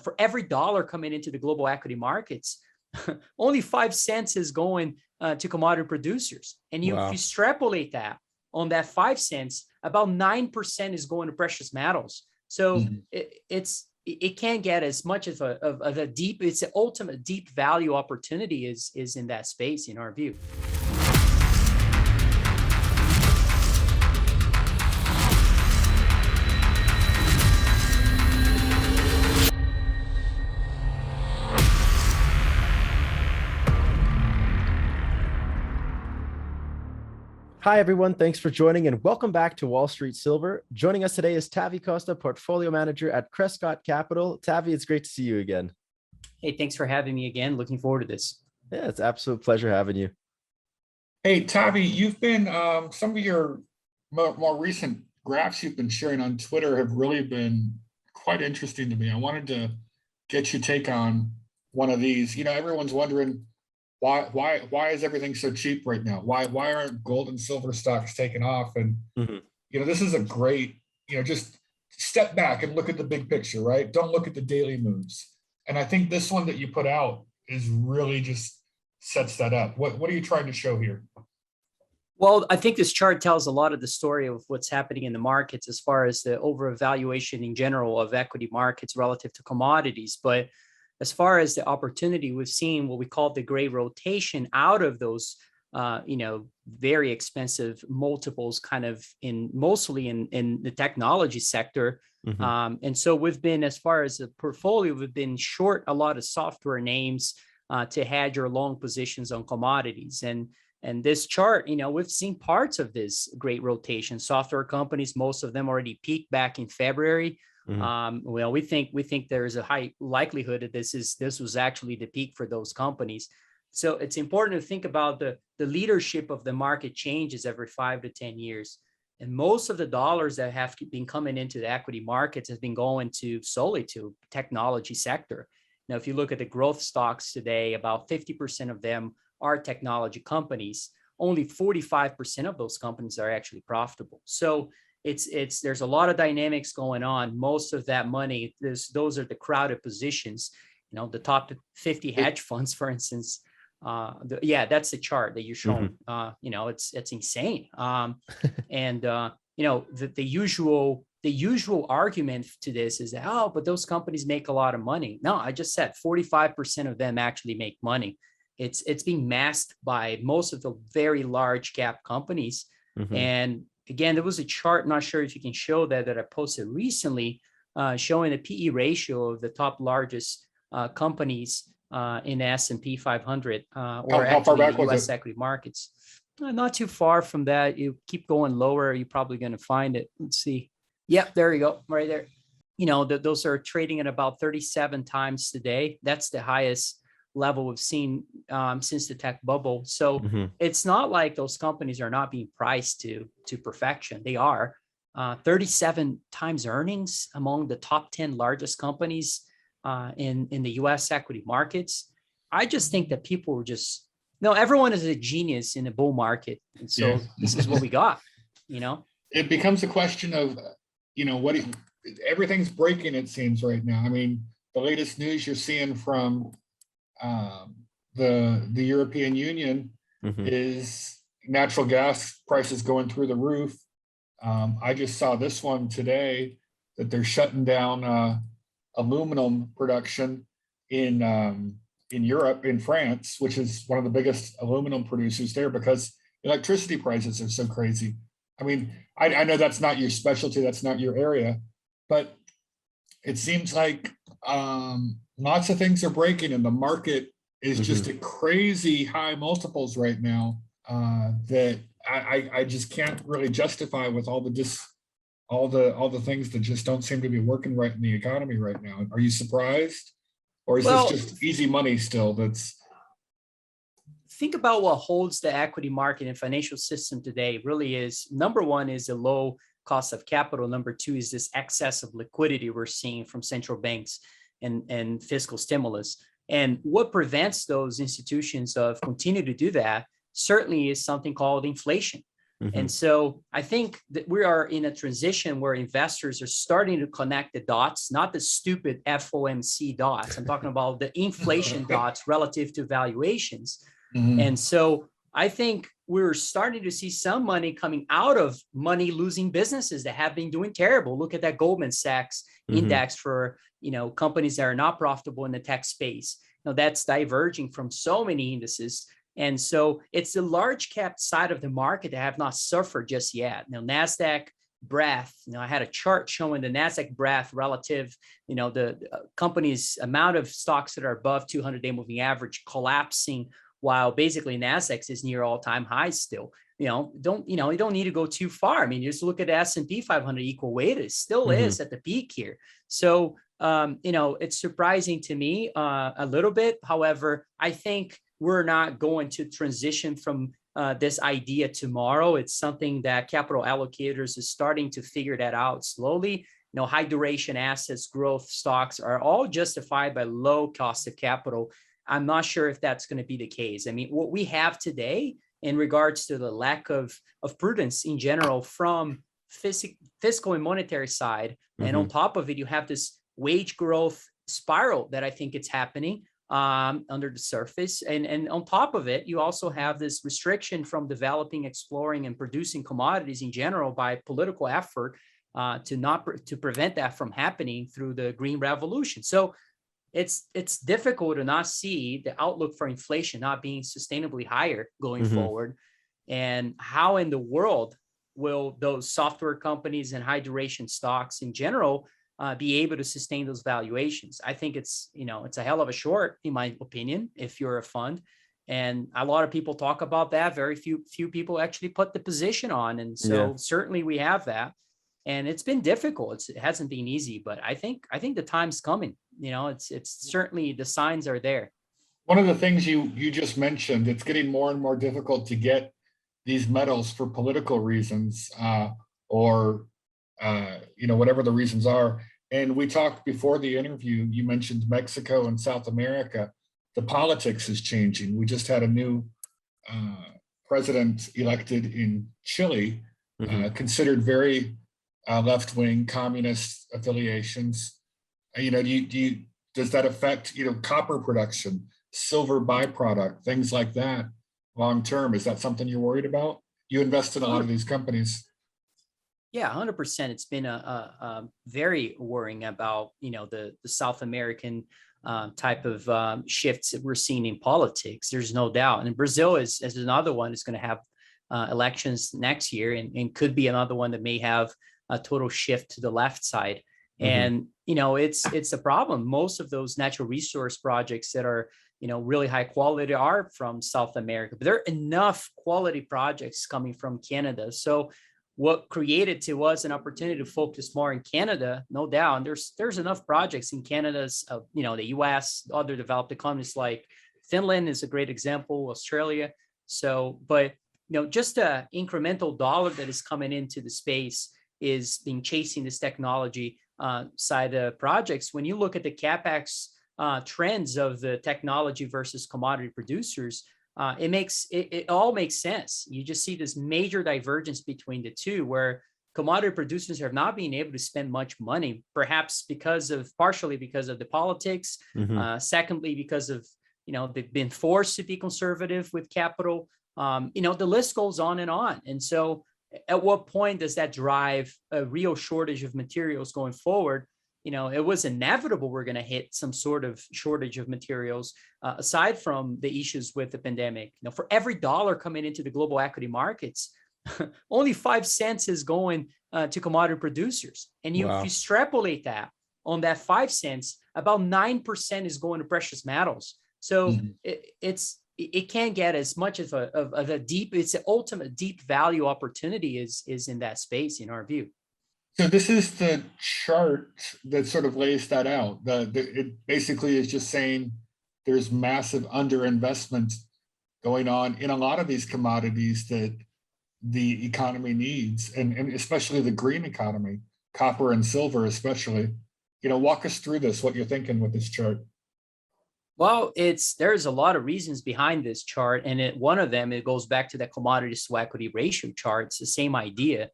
for every dollar coming into the global equity markets, only 5 cents is going to commodity producers. And you extrapolate that on that 5 cents, about 9% is going to precious metals. So it can't get as much of a deep, it's an ultimate deep value opportunity is in that space, in our view. Hi, everyone. Thanks for joining and welcome back to Wall Street Silver. Joining us today is Tavi Costa, Portfolio Manager at Crescott Capital. Tavi, it's great to see you again. Hey, thanks for having me again. Looking forward to this. Yeah, it's an absolute pleasure having you. Hey, Tavi, you've been, some of your more recent graphs you've been sharing on Twitter have really been quite interesting to me. I wanted to get your take on one of these. Everyone's wondering, why is everything so cheap right now? Why aren't gold and silver stocks taking off? And this is a great, just step back and look at the big picture, right? Don't look at the daily moves. And I think this one that you put out is really just sets that up. What are you trying to show here? Well, I think this chart tells a lot of the story of what's happening in the markets as far as the overvaluation in general of equity markets relative to commodities. But as far as the opportunity, we've seen what we call the gray rotation out of those, very expensive multiples, kind of mostly in the technology sector. And so we've been, as far as the portfolio, we've been short a lot of software names to hedge our long positions on commodities. And this chart, we've seen parts of this great rotation. Software companies, most of them already peaked back in February. Well, we think there's a high likelihood that this was actually the peak for those companies. So it's important to think about the leadership of the market changes every 5 to 10 years. And most of the dollars that have been coming into the equity markets has been going solely to technology sector. Now, if you look at the growth stocks today, about 50% of them are technology companies. Only 45% of those companies are actually profitable. So there's a lot of dynamics going on. Most of that money, those are the crowded positions. The top 50 hedge funds, for instance. That's the chart that you're showing. It's insane. And the usual argument to this is that, but those companies make a lot of money. No, I just said 45% of them actually make money. It's being masked by most of the very large cap companies. And again, there was a chart, not sure if you can show that I posted recently, showing the PE ratio of the top largest companies in the S&P 500 or actually the US equity markets. Not too far from that. You keep going lower, you're probably going to find it. Let's see. Yep, there you go, right there. Those are trading at about 37 times today. That's the highest level we've seen since the tech bubble. So it's not like those companies are not being priced to perfection. They are. 37 times earnings among the top 10 largest companies in the US equity markets. I just think that people were everyone is a genius in a bull market. And so this is what we got, It becomes a question of, everything's breaking, it seems, right now. I mean, the latest news you're seeing from the European Union is natural gas prices going through the roof. I just saw this one today that they're shutting down aluminum production in Europe, in France, which is one of the biggest aluminum producers there, because electricity prices are so crazy. I mean, I know that's not your specialty, that's not your area, but it seems like lots of things are breaking, and the market is just at crazy high multiples right now that I just can't really justify with all the things that just don't seem to be working right in the economy right now. Are you surprised, or is this just easy money still? Think about what holds the equity market and financial system today. Really is, number one is the low cost of capital. Number two is this excess of liquidity we're seeing from central banks and fiscal stimulus. And what prevents those institutions of continue to do that certainly is something called inflation. And so I think that we are in a transition where investors are starting to connect the dots, not the stupid FOMC dots. I'm talking about the inflation dots relative to valuations. And so I think we're starting to see some money coming out of money losing businesses that have been doing terrible. Look at that Goldman Sachs index for, companies that are not profitable in the tech space. That's diverging from so many indices. And so it's the large cap side of the market that have not suffered just yet. NASDAQ breadth, I had a chart showing the NASDAQ breadth relative, the company's amount of stocks that are above 200-day moving average collapsing, while basically NASDAQ is near all-time highs still. You don't need to go too far. I mean, just look at the S&P 500 equal weighted. It still is at the peak here. So, it's surprising to me a little bit. However, I think we're not going to transition from this idea tomorrow. It's something that capital allocators is starting to figure that out slowly. High duration assets, growth stocks are all justified by low cost of capital. I'm not sure if that's going to be the case. I mean, what we have today in regards to the lack of prudence in general from fiscal and monetary side, and on top of it, you have this wage growth spiral that I think it's happening under the surface. And on top of it, you also have this restriction from developing, exploring, and producing commodities in general by political effort to prevent that from happening through the Green Revolution. So it's difficult to not see the outlook for inflation not being sustainably higher going forward. And how in the world will those software companies and high duration stocks in general be able to sustain those valuations? I think it's a hell of a short, in my opinion, if you're a fund. And a lot of people talk about that. Very few people actually put the position on. And so certainly we have that. And it's been difficult. It hasn't been easy, but I think the time's coming. It's certainly the signs are there. One of the things you just mentioned, it's getting more and more difficult to get these metals for political reasons, or whatever the reasons are. And we talked before the interview, you mentioned Mexico and South America. The politics is changing. We just had a new president elected in Chile, considered very left-wing communist affiliations. Does that affect, copper production, silver byproduct, things like that long-term? Is that something you're worried about? You invest in a lot of these companies. Yeah, 100%. It's been a very worrying about, the South American type of shifts that we're seeing in politics. There's no doubt. And Brazil is another one is going to have elections next year and could be another one that may have a total shift to the left side. And, it's a problem. Most of those natural resource projects that are, really high quality are from South America, but there are enough quality projects coming from Canada. So what created to us an opportunity to focus more in Canada, no doubt. And there's enough projects in Canada's, the US, other developed economies like Finland is a great example, Australia. So, but, just a incremental dollar that is coming into the space is being chasing this technology side of projects. When you look at the CapEx trends of the technology versus commodity producers, it all makes sense. You just see this major divergence between the two, where commodity producers have not been able to spend much money, perhaps partially because of the politics. Secondly, because of, they've been forced to be conservative with capital. The list goes on. And so at what point does that drive a real shortage of materials going forward? It was inevitable we're going to hit some sort of shortage of materials, aside from the issues with the pandemic. For every dollar coming into the global equity markets, only 5 cents is going to commodity producers. And if you extrapolate that on that 5 cents, about 9% is going to precious metals. So it can't get as much of a deep, it's an ultimate deep value opportunity is in that space, in our view. So this is the chart that sort of lays that out. It basically is just saying there's massive underinvestment going on in a lot of these commodities that the economy needs, and especially the green economy, copper and silver especially. Walk us through this, what you're thinking with this chart. Well, there's a lot of reasons behind this chart, and one of them, it goes back to the commodities to equity ratio chart. It's the same idea.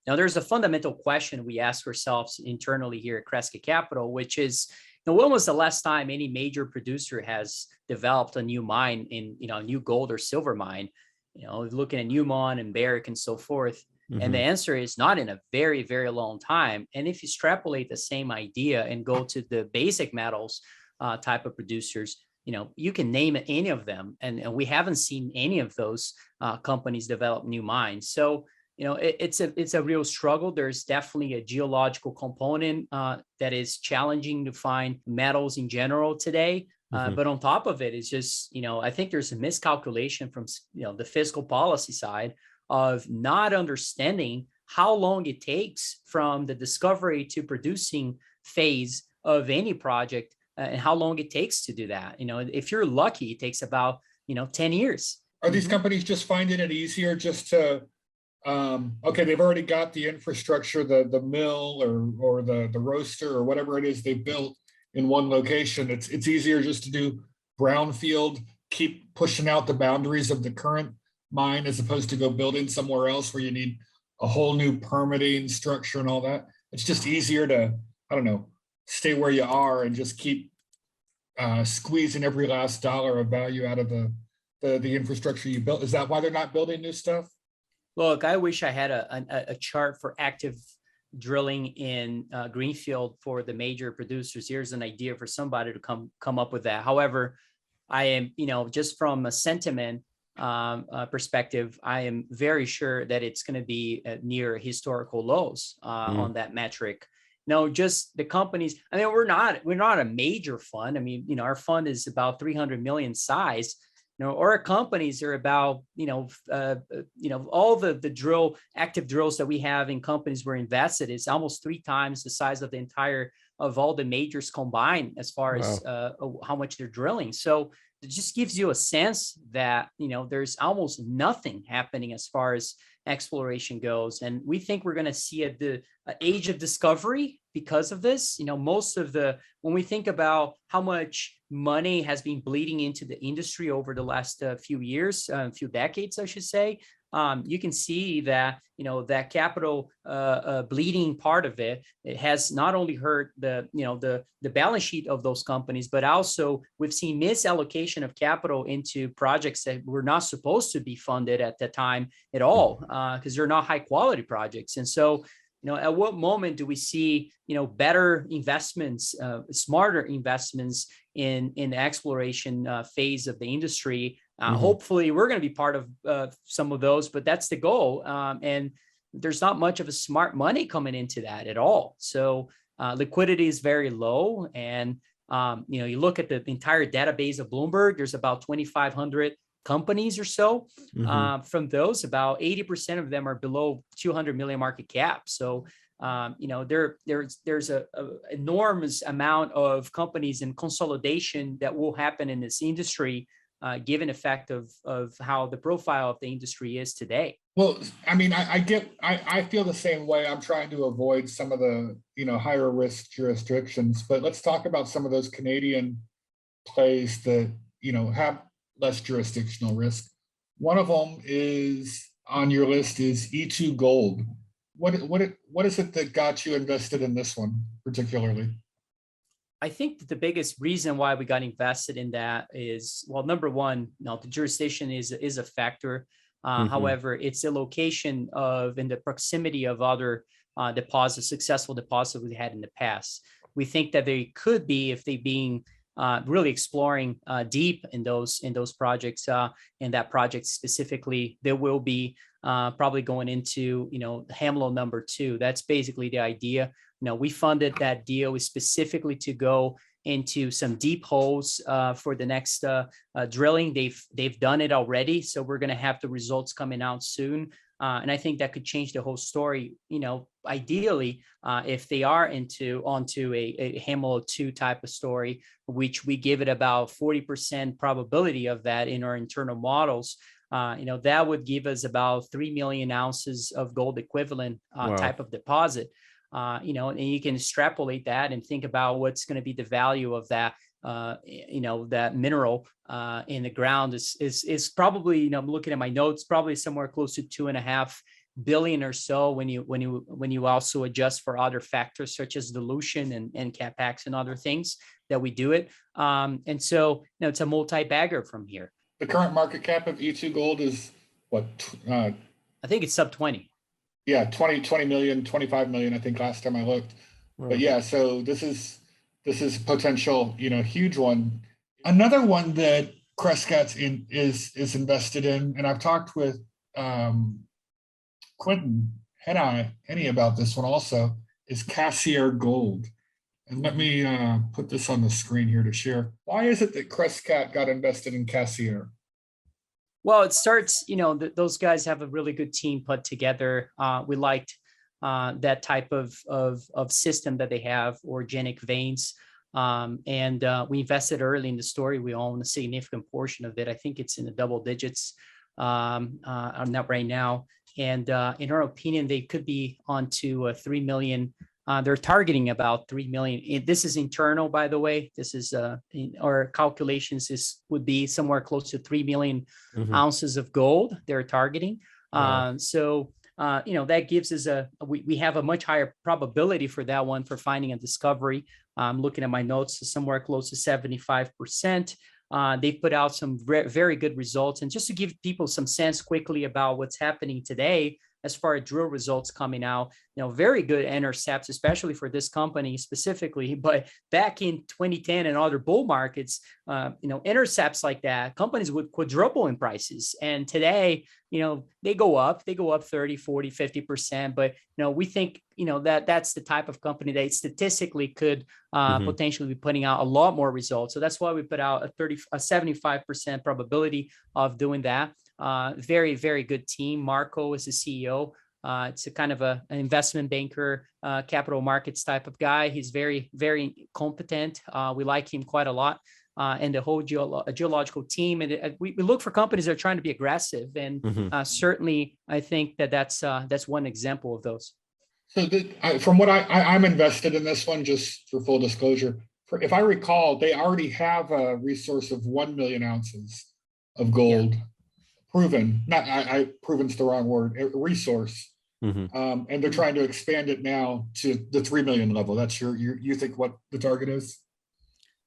Now, there's a fundamental question we ask ourselves internally here at Crescat Capital, which is, when was the last time any major producer has developed a new mine a new gold or silver mine? Looking at Newmont and Barrick and so forth. And the answer is not in a very, very long time. And if you extrapolate the same idea and go to the basic metals type of producers, you can name any of them, and we haven't seen any of those companies develop new mines. So it's a real struggle. There's definitely a geological component that is challenging to find metals in general today. But on top of it, it's just, I think there's a miscalculation from, the fiscal policy side of not understanding how long it takes from the discovery to producing phase of any project, and how long it takes to do that. If you're lucky, it takes about, 10 years. Are these companies just finding it easier just to, okay, they've already got the infrastructure, the mill or the roaster or whatever it is they built in one location. It's easier just to do brownfield, keep pushing out the boundaries of the current mine as opposed to go building somewhere else where you need a whole new permitting structure and all that. It's just easier to, I don't know, stay where you are and just keep squeezing every last dollar of value out of the infrastructure you built. Is that why they're not building new stuff? Look, I wish I had a chart for active drilling in greenfield for the major producers. Here's an idea for somebody to come up with that. However, I am, just from a sentiment perspective, I am very sure that it's going to be near historical lows on that metric. No, just the companies. I mean, we're not a major fund. I mean, our fund is about 300 million size. Our companies are about, all the active drills that we have in companies we're invested is almost 3 times the size of all the majors combined as far as how much they're drilling. So it just gives you a sense that, there's almost nothing happening as far as exploration goes. And we think we're going to see at the age of discovery because of this. When we think about how much money has been bleeding into the industry over the last few years, few decades, I should say, you can see that, that capital bleeding part of it has not only hurt the balance sheet of those companies, but also we've seen misallocation of capital into projects that were not supposed to be funded at the time at all, because they're not high quality projects. And so, at what moment do we see, better investments, smarter investments in the exploration phase of the industry? Hopefully we're going to be part of some of those, but that's the goal. And there's not much of a smart money coming into that at all. So liquidity is very low. And, you look at the entire database of Bloomberg, there's about 2,500 companies or so. From those, about 80% of them are below 200 million market cap. So, there's a enormous amount of companies and consolidation that will happen in this industry, given the fact of how the profile of the industry is today. Well, I mean, I feel the same way. I'm trying to avoid some of the, higher risk jurisdictions, but let's talk about some of those Canadian plays that, have less jurisdictional risk. One of them is on your list is E2 Gold. What is it that got you invested in this one particularly? I think that the biggest reason why we got invested in that is, well, number one, the jurisdiction is a factor. However, it's the location and the proximity of other deposits, successful deposits we had in the past. We think that they could be, if they being really exploring deep in those projects, and that project specifically, there will be probably going into, Hamlo number 2. That's basically the idea. We funded that deal specifically to go into some deep holes for the next drilling. They've done it already, so we're going to have the results coming out soon. And I think that could change the whole story, ideally, if they are onto a Hamlo 2 type of story, which we give it about 40% probability of that in our internal models. That would give us about 3 million ounces of gold equivalent type of deposit. And you can extrapolate that and think about what's going to be the value of that that mineral in the ground is probably, I'm looking at my notes, probably somewhere close to 2.5 billion or so when you also adjust for other factors such as dilution and capex and other things that we do it. And so it's a multi-bagger from here. The current market cap of E2 Gold is what? I think it's sub 20. Yeah, 20 million, 25 million, I think last time I looked. But yeah, so this is potential, huge one. Another one that Crescat's is invested in, and I've talked with Quentin Henny about this one also, is Cassier Gold. And let me put this on the screen here to share. Why is it that Crescat got invested in Cassier? Well, it starts, those guys have a really good team put together. We liked that type of system that they have, organic veins. And we invested early in the story. We own a significant portion of it. I think it's in the double digits, not right now. And in our opinion, they could be onto 3 million. They're targeting about 3 million. This is internal, by the way. This is our calculations would be somewhere close to 3 million ounces of gold they're targeting. So that gives us we have a much higher probability for that one for finding a discovery. I'm looking at my notes, somewhere close to 75%. They put out some very good results. And just to give people some sense quickly about what's happening today, as far as drill results coming out, very good intercepts, especially for this company specifically. But back in 2010 and other bull markets, intercepts like that, companies would quadruple in prices. And today, they go up 30, 40, 50%. But, we think, that's the type of company that statistically could potentially be putting out a lot more results. So that's why we put out a 75% probability of doing that. Very, very good team. Marco is the CEO. It's a kind of an investment banker, capital markets type of guy. He's very, very competent. We like him quite a lot. And the whole geological team. And we look for companies that are trying to be aggressive. And certainly, I think that's one example of those. So from what I'm invested in this one, just for full disclosure, if I recall, they already have a resource of 1 million ounces of gold. Yeah. Proven, proven's the wrong word, a resource. And they're trying to expand it now to the 3 million level. That's you think what the target is?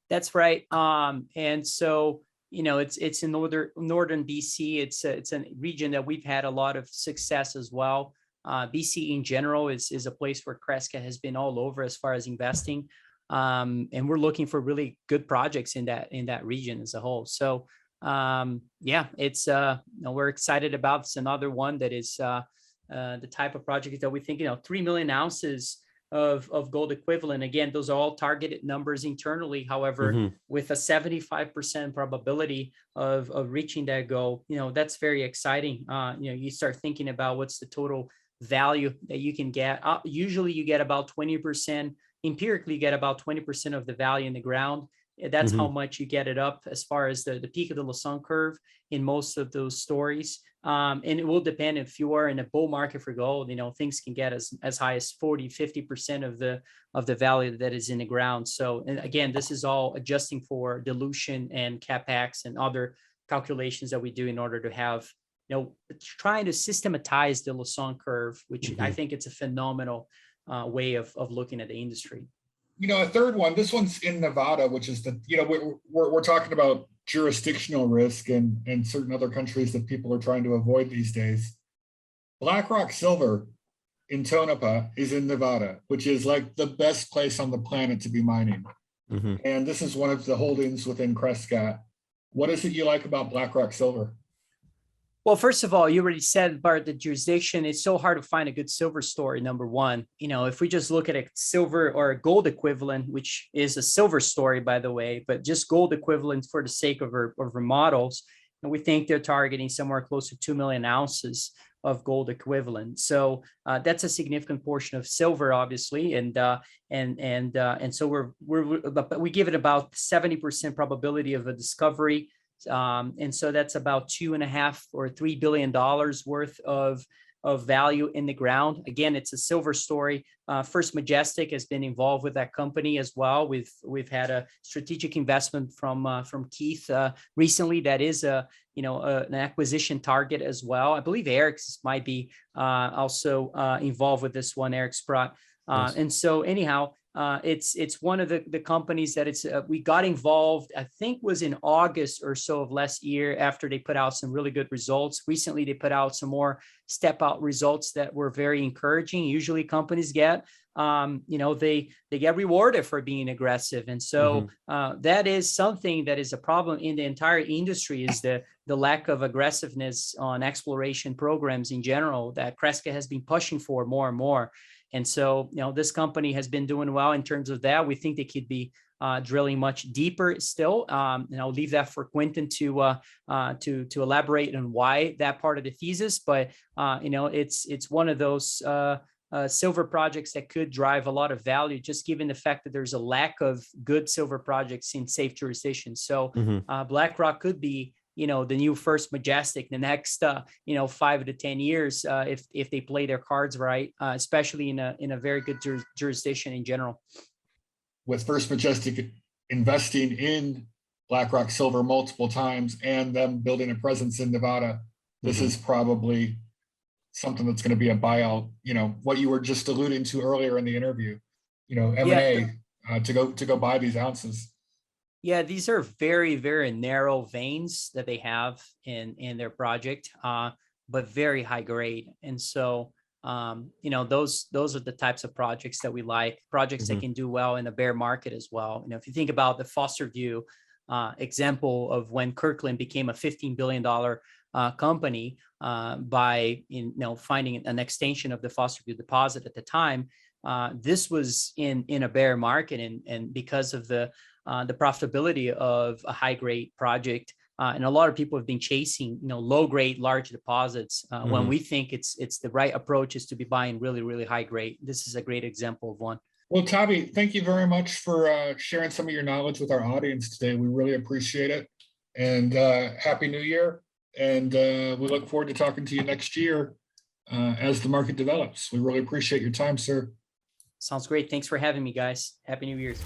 That's right. And so, it's in northern BC. It's a region that we've had a lot of success as well. BC in general is a place where Crescat has been all over as far as investing. And we're looking for really good projects in that region as a whole. So it's we're excited about. It's another one that is the type of project that we think 3 million ounces of gold equivalent. Again, those are all targeted numbers internally. However, with a 75% probability of reaching that goal, that's very exciting. You start thinking about what's the total value that you can get. Usually you get about 20%, empirically you get about 20% of the value in the ground. That's how much you get it up as far as the peak of the Lassonde curve in most of those stories. And it will depend if you are in a bull market for gold, things can get as high as 40, 50% of the value that is in the ground. So, and again, this is all adjusting for dilution and capex and other calculations that we do in order to have, trying to systematize the Lassonde curve, which I think it's a phenomenal way of looking at the industry. A third one, this one's in Nevada, which is we're talking about jurisdictional risk and certain other countries that people are trying to avoid these days. Blackrock Silver in Tonopah is in Nevada, which is like the best place on the planet to be mining. And this is one of the holdings within Crescat. What is it you like about Blackrock Silver? Well, first of all, you already said about the jurisdiction. It's so hard to find a good silver story, number one. If we just look at a silver or a gold equivalent, which is a silver story, by the way, but just gold equivalent for the sake of our models, and we think they're targeting somewhere close to 2 million ounces of gold equivalent. So that's a significant portion of silver, obviously, and so we give it about 70% probability of a discovery. And so that's about $2.5 or $3 billion worth of of value in the ground. Again, it's a silver story. First Majestic has been involved with that company as well. We've had a strategic investment from Keith recently. That is an acquisition target as well. I believe Eric's might be also involved with this one. Eric Sprott. Nice. And so anyhow, it's one of the companies that we got involved, I think was in August or so of last year, after they put out some really good results. Recently, they put out some more step out results that were very encouraging. Usually companies get, they get rewarded for being aggressive. And so that is something that is a problem in the entire industry, is the lack of aggressiveness on exploration programs in general that Cresca has been pushing for more and more. And so, this company has been doing well in terms of that. We think they could be drilling much deeper still. And I'll leave that for Quentin to elaborate on why that part of the thesis. But it's one of those silver projects that could drive a lot of value, just given the fact that there's a lack of good silver projects in safe jurisdictions. So Blackrock could be the new First Majestic the next 5 to 10 years if they play their cards right, especially in a very good jurisdiction in general. With First Majestic investing in Blackrock Silver multiple times and them building a presence in Nevada, this is probably something that's going to be a buyout. What you were just alluding to earlier in the interview, M&A to go buy these ounces. Yeah, these are very, very narrow veins that they have in their project, but very high grade. And so, those are the types of projects that we like, projects that can do well in a bear market as well. If you think about the Foster View example of when Kirkland became a $15 billion company by finding an extension of the Foster View deposit at the time, this was in a bear market, and because of the profitability of a high grade project, and a lot of people have been chasing low grade large deposits when we think it's the right approach is to be buying really, really high grade. This is a great example of one. Well, Tavi, thank you very much for sharing some of your knowledge with our audience today. We really appreciate it, and Happy New Year. And we look forward to talking to you next year as the market develops. We really appreciate your time, sir. Sounds great. Thanks for having me, guys. Happy New Year's.